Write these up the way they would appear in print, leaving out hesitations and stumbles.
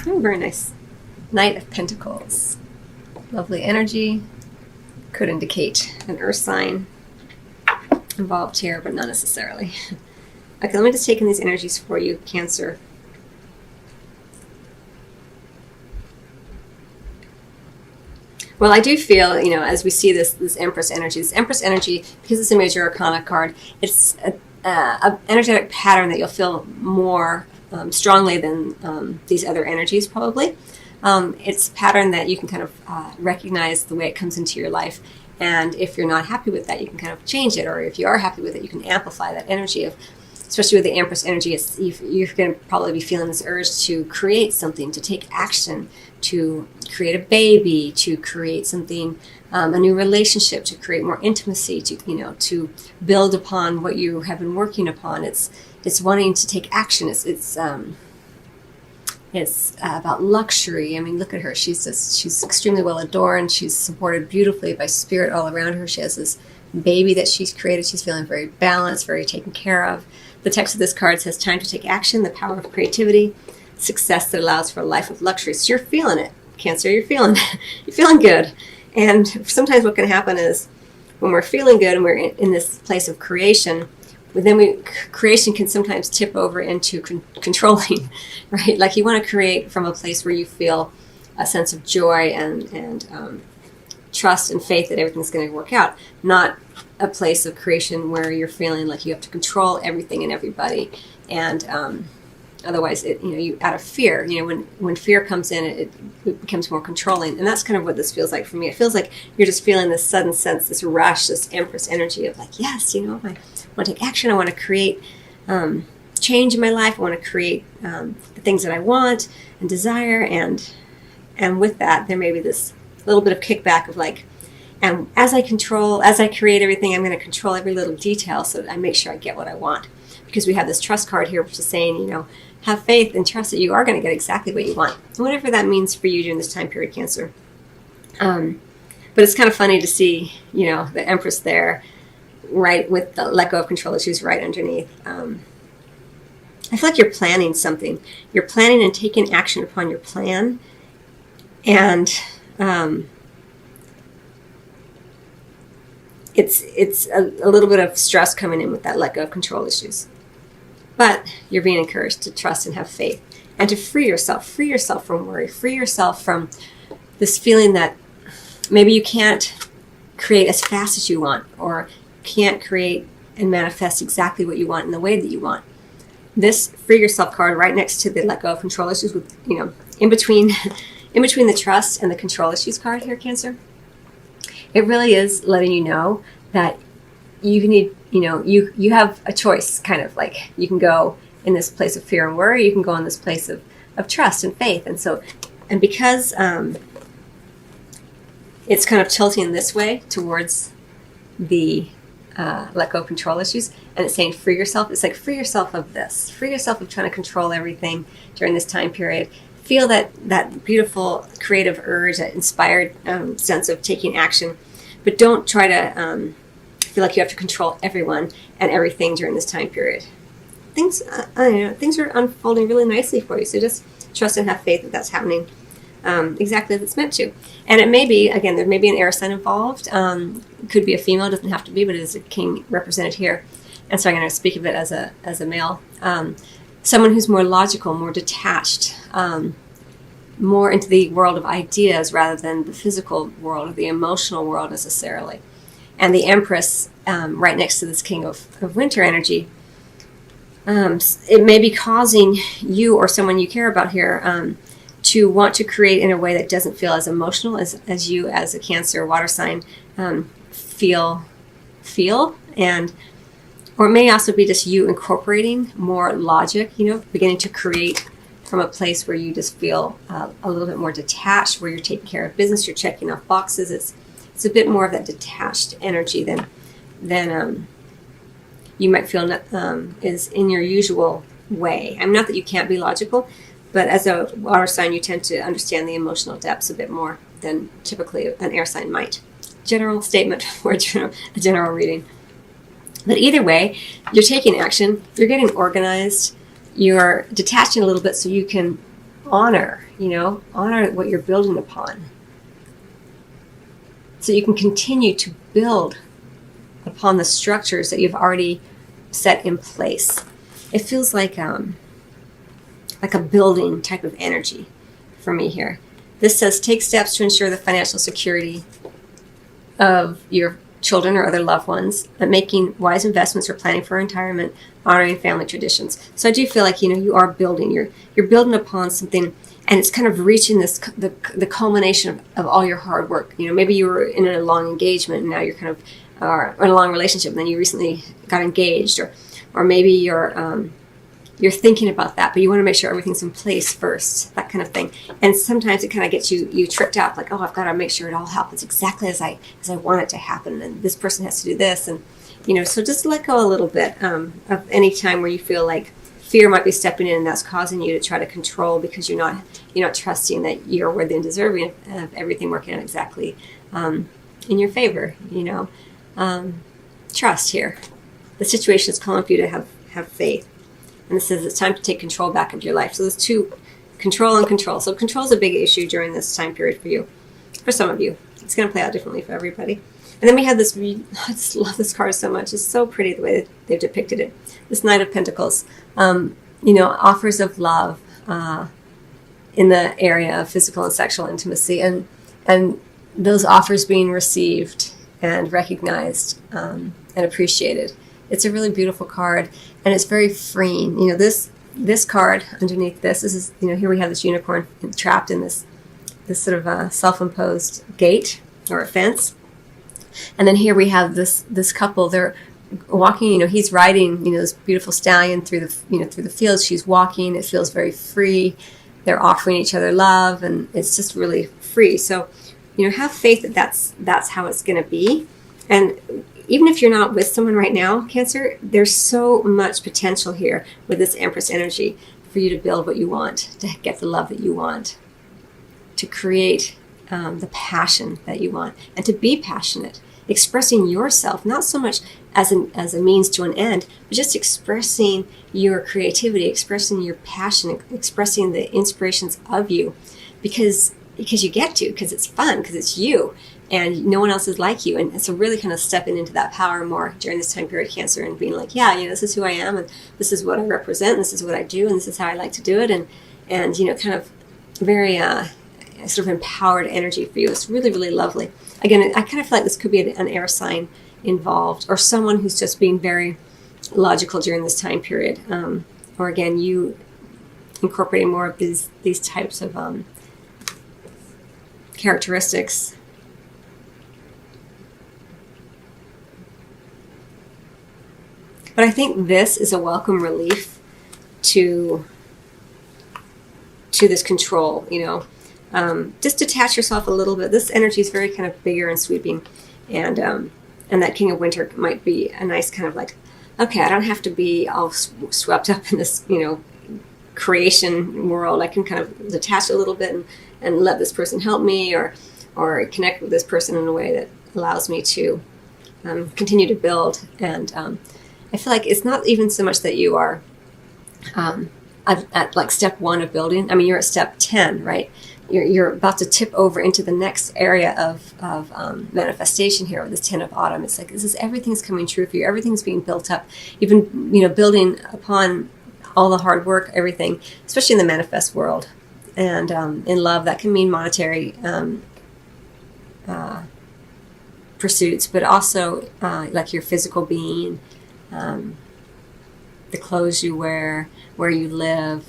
Oh, very nice. Knight of Pentacles. Lovely energy. Could indicate an earth sign involved here, but not necessarily. Okay, let me just take in these energies for you, Cancer. Well, I do feel, as we see this Empress energy, because it's a major arcana card, it's an energetic pattern that you'll feel more strongly than these other energies, probably. It's a pattern that you can kind of recognize the way it comes into your life. And if you're not happy with that, you can kind of change it. Or if you are happy with it, you can amplify that energy of, especially with the Empress energy, you're going to probably be feeling this urge to create something, to take action, to create a baby, to create something, a new relationship, to create more intimacy, to build upon what you have been working upon. It's wanting to take action. It's about luxury. I mean, look at her. She's extremely well adorned. She's supported beautifully by spirit all around her. She has this baby that she's created. She's feeling very balanced, very taken care of. The text of this card says, time to take action, the power of creativity, success that allows for a life of luxury. So you're feeling it, Cancer. You're feeling good. And sometimes what can happen is when we're feeling good and we're in this place of creation, then creation can sometimes tip over into controlling, right? Like you want to create from a place where you feel a sense of joy and trust and faith that everything's going to work out, not a place of creation where you're feeling like you have to control everything and everybody, and otherwise, you out of fear. When fear comes in, it becomes more controlling, and that's kind of what this feels like for me. It feels like you're just feeling this sudden sense, this rush, this Empress energy of like, yes, I want to take action. I want to create change in my life. I want to create the things that I want and desire, and with that, there may be this little bit of kickback of like, and as I create everything, I'm going to control every little detail so that I make sure I get what I want. Because we have this trust card here, which is saying, have faith and trust that you are going to get exactly what you want. Whatever that means for you during this time period, Cancer. But it's kind of funny to see, the Empress there, right, with the let go of control issues right underneath. I feel like you're planning something. You're planning and taking action upon your plan. And it's a little bit of stress coming in with that let go of control issues. But you're being encouraged to trust and have faith and to free yourself from worry, free yourself from this feeling that maybe you can't create as fast as you want, or can't create and manifest exactly what you want in the way that you want. This free yourself card right next to the let go of control issues, with in between the trust and the control issues card here, Cancer. It really is letting you know that you need, you have a choice, kind of like you can go in this place of fear and worry, you can go in this place of trust and faith. And because it's kind of tilting this way towards the let go of control issues, and it's saying free yourself. It's like free yourself of this. Free yourself of trying to control everything during this time period. Feel that beautiful creative urge, that inspired sense of taking action. But don't try to feel like you have to control everyone and everything during this time period. Things are unfolding really nicely for you. So just trust and have faith that that's happening exactly as it's meant to. And it may be, again, there may be an air sign involved. It could be a female, doesn't have to be, but it is a king represented here. And so I'm going to speak of it as a male. Someone who's more logical, more detached, more into the world of ideas rather than the physical world or the emotional world necessarily. And the Empress, right next to this King of Winter energy, it may be causing you or someone you care about here to want to create in a way that doesn't feel as emotional as you as a Cancer water sign feel, and or it may also be just you incorporating more logic, beginning to create from a place where you just feel a little bit more detached, where you're taking care of business, you're checking off boxes. It's a bit more of that detached energy than you might feel is in your usual way. I'm not that you can't be logical, but as a water sign, you tend to understand the emotional depths a bit more than typically an air sign might. General statement for a general reading. But either way, you're taking action, you're getting organized, you're detaching a little bit so you can honor, honor what you're building upon. So you can continue to build upon the structures that you've already set in place. It feels like a building type of energy for me here. This says, take steps to ensure the financial security of your children or other loved ones, and making wise investments or planning for retirement, honoring family traditions. So I do feel like, you are building, you're building upon something, and it's kind of reaching the culmination of all your hard work. Maybe you were in a long engagement and now you're kind of in a long relationship, and then you recently got engaged, or maybe you're thinking about that, but you want to make sure everything's in place first, that kind of thing. And sometimes it kind of gets you tripped out, like, oh, I've got to make sure it all happens exactly as I want it to happen, and this person has to do this, and so just let go a little bit of any time where you feel like fear might be stepping in, and that's causing you to try to control because you're not trusting that you're worthy and deserving of everything working out exactly in your favor. Trust here. The situation is calling for you to have faith. And this says it's time to take control back of your life. So there's two, control and control. So control is a big issue during this time period for you. For some of you. It's going to play out differently for everybody. And then we have this, I just love this card so much. It's so pretty the way that they've depicted it. This Knight of Pentacles. Offers of love in the area of physical and sexual intimacy. And those offers being received and recognized and appreciated. It's a really beautiful card, and it's very freeing. This card underneath this is here we have this unicorn trapped in this sort of self-imposed gate or a fence, and then here we have this couple. They're walking. He's riding this beautiful stallion through the fields. She's walking. It feels very free. They're offering each other love, and it's just really free. So have faith that that's how it's going to be, and even if you're not with someone right now, Cancer, there's so much potential here with this Empress energy for you to build what you want, to get the love that you want, to create the passion that you want, and to be passionate, expressing yourself, not so much as a means to an end, but just expressing your creativity, expressing your passion, expressing the inspirations of you, because you get to, because it's fun, because it's you. And no one else is like you. And so really kind of stepping into that power more during this time period, Cancer, and being like, this is who I am, and this is what I represent, and this is what I do, and this is how I like to do it. And kind of very sort of empowered energy for you. It's really, really lovely. Again, I kind of feel like this could be an air sign involved, or someone who's just being very logical during this time period. Or again, you incorporating more of these types of characteristics. But I think this is a welcome relief to this control, just detach yourself a little bit. This energy is very kind of bigger and sweeping, and that King of Winter might be a nice kind of like, okay, I don't have to be all swept up in this, creation world. I can kind of detach a little bit and let this person help me, or connect with this person in a way that allows me to continue to build. And I feel like it's not even so much that you are at like step 1 of building. I mean, you're at step 10, right? You're about to tip over into the next area of manifestation here with this 10 of Autumn. It's like everything's coming true for you. Everything's being built up. You've been building upon all the hard work, everything, especially in the manifest world. And in love, that can mean monetary pursuits, but also like your physical being, the clothes you wear, where you live,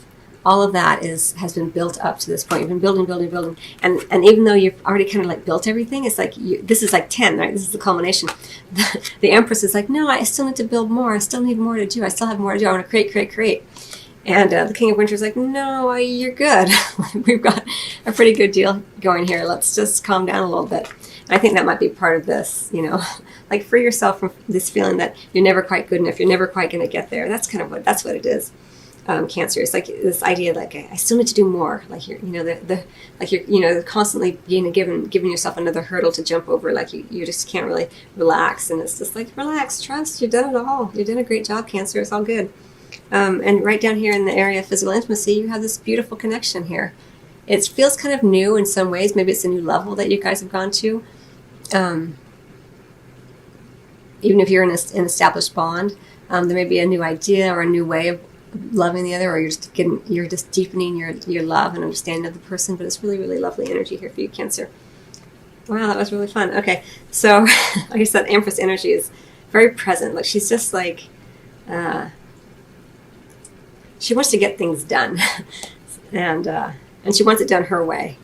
all of that has been built up to this point. You've been building, and even though you've already kind of like built everything, it's like this is like 10, right? This is the culmination. The Empress is like, no, I still need to build more. I still need more to do. I still have more to do. I want to create. And the King of Winter is like, no, you're good. We've got a pretty good deal going here. Let's just calm down a little bit. And I think that might be part of this, like free yourself from this feeling that you're never quite good enough. You're never quite going to get there. That's what it is. Cancer. It's like this idea, like I still need to do more. Like you're constantly giving yourself another hurdle to jump over. Like you just can't really relax. And it's just like, relax, trust. You've done it all. You've done a great job, Cancer. It's all good. And right down here in the area of physical intimacy, you have this beautiful connection here. It feels kind of new in some ways. Maybe it's a new level that you guys have gone to. Even if you're in an established bond, there may be a new idea or a new way of loving the other, or you're just deepening your love and understanding of the person. But it's really, really lovely energy here for you, Cancer. Wow, that was really fun. Okay, so like I said, Empress energy is very present. Like she's just like she wants to get things done, and she wants it done her way.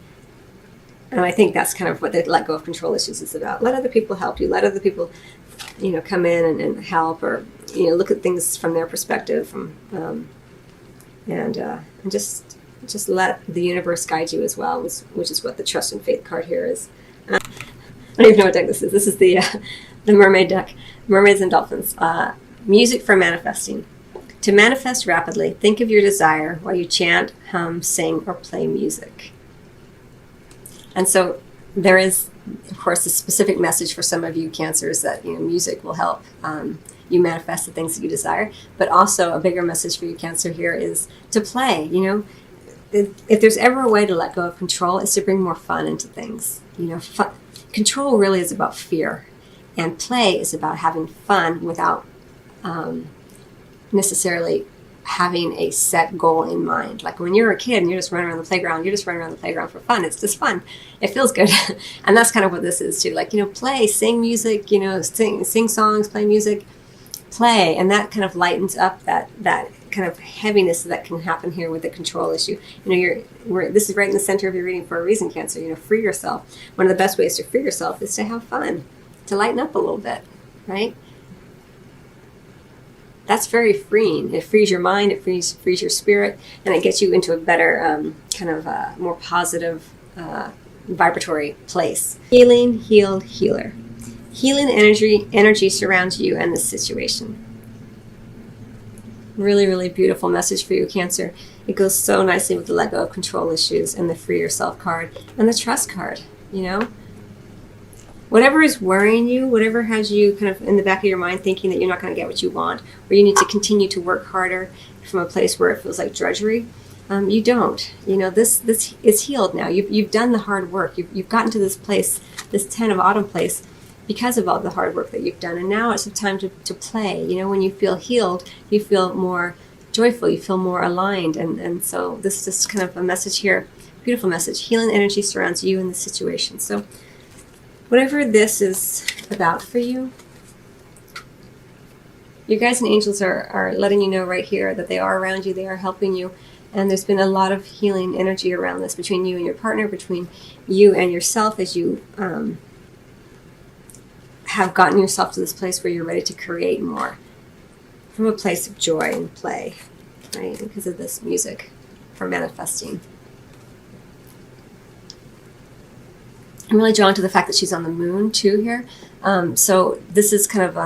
And I think that's kind of what the let go of control issues is about. Let other people help you. Let other people, come in and help, or look at things from their perspective, and just let the universe guide you as well, which is what the trust and faith card here is. I don't even know what deck this is. This is the mermaid deck, mermaids and dolphins. Music for manifesting. To manifest rapidly, think of your desire while you chant, hum, sing, or play music. And so there is, of course, a specific message for some of you Cancers that music will help you manifest the things that you desire. But also a bigger message for you Cancer here is to play. If there's ever a way to let go of control, it's to bring more fun into things. Control really is about fear, and play is about having fun without necessarily having a set goal in mind. Like when you're a kid and you're just running around the playground for fun. It's just fun. It feels good. And that's kind of what this is too. Like, play, sing music, sing songs, play music, play. And that kind of lightens up that kind of heaviness that can happen here with the control issue. This is right in the center of your reading for a reason, Cancer. Free yourself. One of the best ways to free yourself is to have fun, to lighten up a little bit, right? That's very freeing. It frees your mind, it frees your spirit, and it gets you into a better, more positive, vibratory place. Healing, healed, healer. Healing energy surrounds you and the situation. Really, really beautiful message for you, Cancer. It goes so nicely with the let go of control issues and the free yourself card and the trust card, Whatever is worrying you, whatever has you kind of in the back of your mind thinking that you're not going to get what you want, or you need to continue to work harder from a place where it feels like drudgery, you don't. This is healed now. You've done the hard work. You've gotten to this place, this 10 of autumn place, because of all the hard work that you've done. And now it's the time to play. When you feel healed, you feel more joyful, you feel more aligned. And so this is just kind of a message here, beautiful message. Healing energy surrounds you in the situation. So whatever this is about for you, your guides and angels are letting you know right here that they are around you, they are helping you, and there's been a lot of healing energy around this between you and your partner, between you and yourself, as you have gotten yourself to this place where you're ready to create more from a place of joy and play, right? Because of this music for manifesting. I'm really drawn to the fact that she's on the moon too here. So this is kind of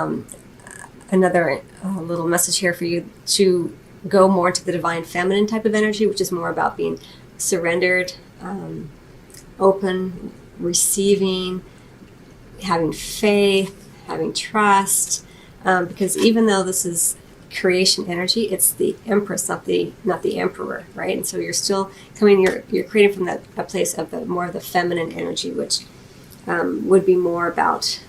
another little message here for you to go more into the divine feminine type of energy, which is more about being surrendered, open, receiving, having faith, having trust. Because even though this is creation energy, it's the Empress, not the Emperor, right? And so you're still coming, you're creating from that place of the more of the feminine energy, which would be more about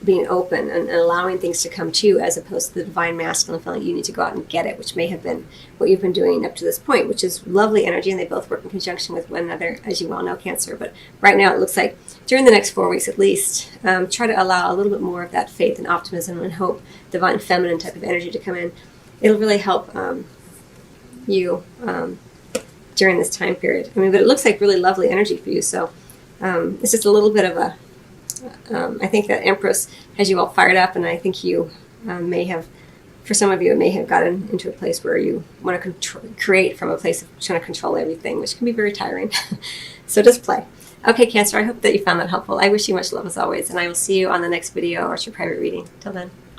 being open and allowing things to come to you, as opposed to the divine masculine feeling you need to go out and get it, which may have been what you've been doing up to this point, which is lovely energy, and they both work in conjunction with one another, as you well know, Cancer. But right now it looks like during the next 4 weeks at least, try to allow a little bit more of that faith and optimism and hope, divine feminine type of energy to come in. It'll really help you during this time period. But it looks like really lovely energy for you. So it's just a little bit of a I think that Empress has you all fired up, and I think you may have, for some of you, it may have gotten into a place where you want to create from a place of trying to control everything, which can be very tiring. So just play. Okay, Cancer, I hope that you found that helpful. I wish you much love as always, and I will see you on the next video or your private reading. Till then.